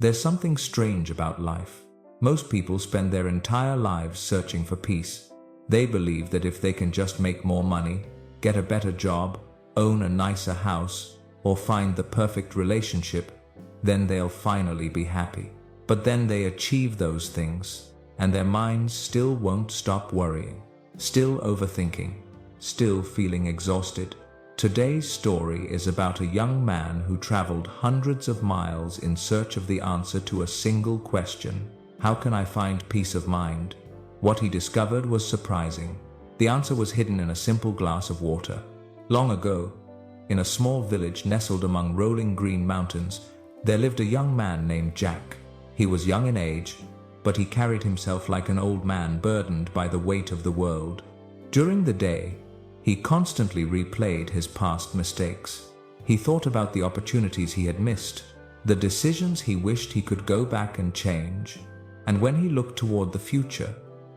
There's something strange about life. Most people spend their entire lives searching for peace. They believe that if they can just make more money, get a better job, own a nicer house, or find the perfect relationship, then they'll finally be happy. But then they achieve those things, and their minds still won't stop worrying, still overthinking, still feeling exhausted. Today's story is about a young man who traveled hundreds of miles in search of the answer to a single question: how can I find peace of mind? What he discovered was surprising. The answer was hidden in a simple glass of water. Long ago, in a small village nestled among rolling green mountains, there lived a young man named Jack. He was young in age, but he carried himself like an old man burdened by the weight of the world. During the day, he constantly replayed his past mistakes. He thought about the opportunities he had missed, the decisions he wished he could go back and change. And when he looked toward the future,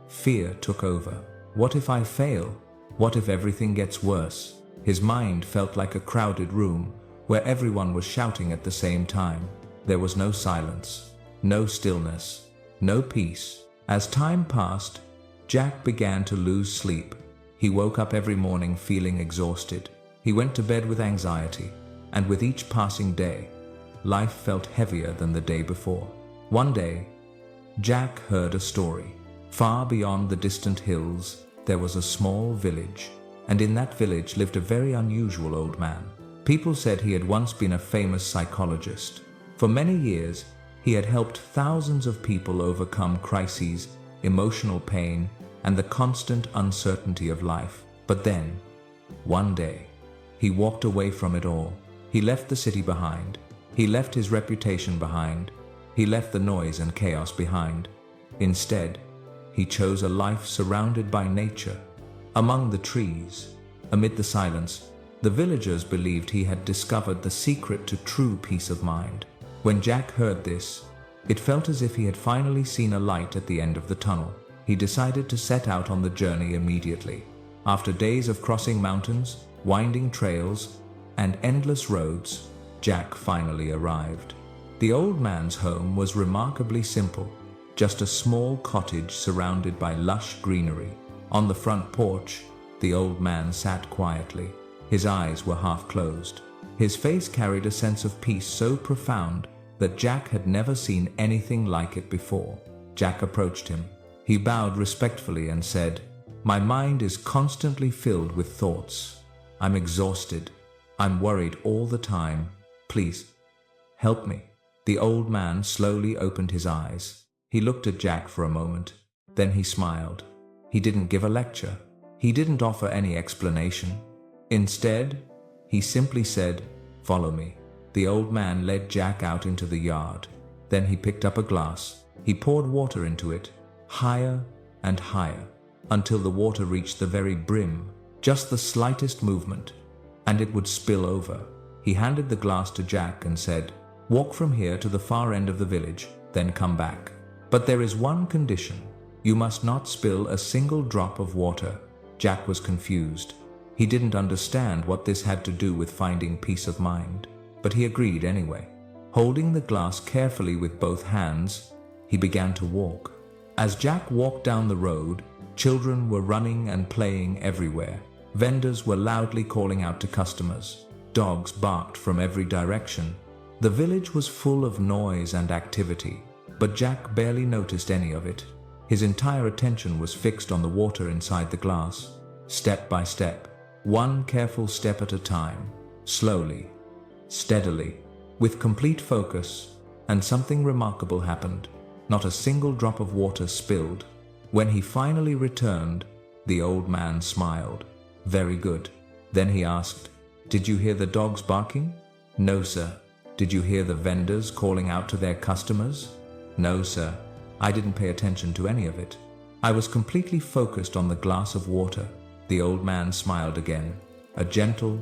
fear took over. What if I fail? What if everything gets worse? His mind felt like a crowded room where everyone was shouting at the same time. There was no silence, no stillness, no peace. As time passed, Jack began to lose sleep. He woke up every morning feeling exhausted. He went to bed with anxiety, and with each passing day, life felt heavier than the day before. One day, Jack heard a story. Far beyond the distant hills, there was a small village, and in that village lived a very unusual old man. People said he had once been a famous psychologist. For many years, he had helped thousands of people overcome crises, emotional pain, and the constant uncertainty of life. But then, one day, he walked away from it all. He left the city behind. He left his reputation behind. He left the noise and chaos behind. Instead, he chose a life surrounded by nature. Among the trees, amid the silence, the villagers believed he had discovered the secret to true peace of mind. When Jack heard this, it felt as if he had finally seen a light at the end of the tunnel. He decided to set out on the journey immediately. After days of crossing mountains, winding trails, and endless roads, Jack finally arrived. The old man's home was remarkably simple, just a small cottage surrounded by lush greenery. On the front porch, the old man sat quietly. His eyes were half closed. His face carried a sense of peace so profound that Jack had never seen anything like it before. Jack approached him. He bowed respectfully and said, "My mind is constantly filled with thoughts. I'm exhausted. I'm worried all the time. Please, help me." The old man slowly opened his eyes. He looked at Jack for a moment. Then he smiled. He didn't give a lecture. He didn't offer any explanation. Instead, he simply said, "Follow me." The old man led Jack out into the yard. Then he picked up a glass. He poured water into it, higher and higher, until the water reached the very brim. Just the slightest movement, and it would spill over. He handed the glass to Jack and said, "Walk from here to the far end of the village, then come back. But there is one condition. You must not spill a single drop of water." Jack was confused. He didn't understand what this had to do with finding peace of mind, but he agreed anyway. Holding the glass carefully with both hands, he began to walk. As Jack walked down the road, children were running and playing everywhere. Vendors were loudly calling out to customers. Dogs barked from every direction. The village was full of noise and activity, but Jack barely noticed any of it. His entire attention was fixed on the water inside the glass. Step by step, one careful step at a time, slowly, steadily, with complete focus, and something remarkable happened. Not a single drop of water spilled. When he finally returned, the old man smiled. "Very good." Then he asked, "Did you hear the dogs barking?" "No, sir." "Did you hear the vendors calling out to their customers?" "No, sir. I didn't pay attention to any of it. I was completely focused on the glass of water." The old man smiled again, a gentle,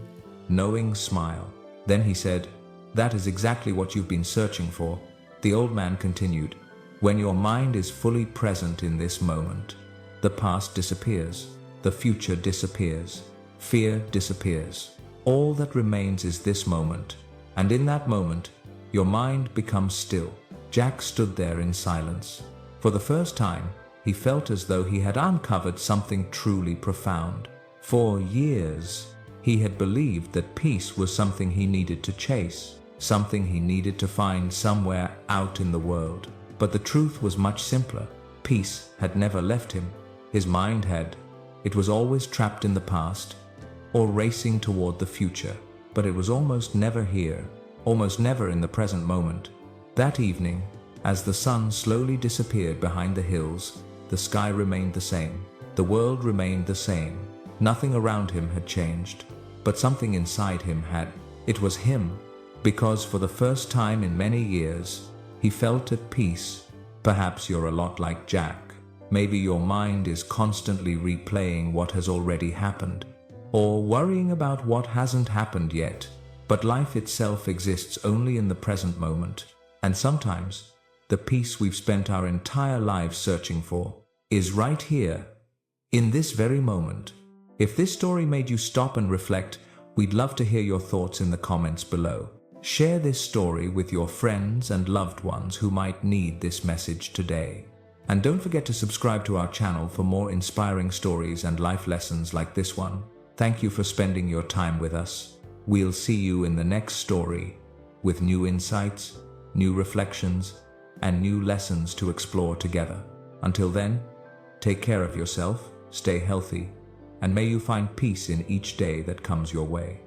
knowing smile. Then he said, "That is exactly what you've been searching for." The old man continued, "When your mind is fully present in this moment, the past disappears, the future disappears, fear disappears. All that remains is this moment, and in that moment, your mind becomes still. Jack stood there in silence. For the first time, he felt as though he had uncovered something truly profound. For years, he had believed that peace was something he needed to chase, something he needed to find somewhere out in the world. But the truth was much simpler. Peace had never left him. His mind had. It was always trapped in the past, or racing toward the future. But it was almost never here, almost never in the present moment. That evening, as the sun slowly disappeared behind the hills, the sky remained the same. The world remained the same. Nothing around him had changed, but something inside him had. It was him, because for the first time in many years, he felt at peace. Perhaps you're a lot like Jack. Maybe your mind is constantly replaying what has already happened, or worrying about what hasn't happened yet. But life itself exists only in the present moment, and sometimes the peace we've spent our entire lives searching for is right here, in this very moment. If this story made you stop and reflect, we'd love to hear your thoughts in the comments below. Share this story with your friends and loved ones who might need this message today. And don't forget to subscribe to our channel for more inspiring stories and life lessons like this one. Thank you for spending your time with us. We'll see you in the next story, with new insights, new reflections, and new lessons to explore together. Until then, take care of yourself, stay healthy, and may you find peace in each day that comes your way.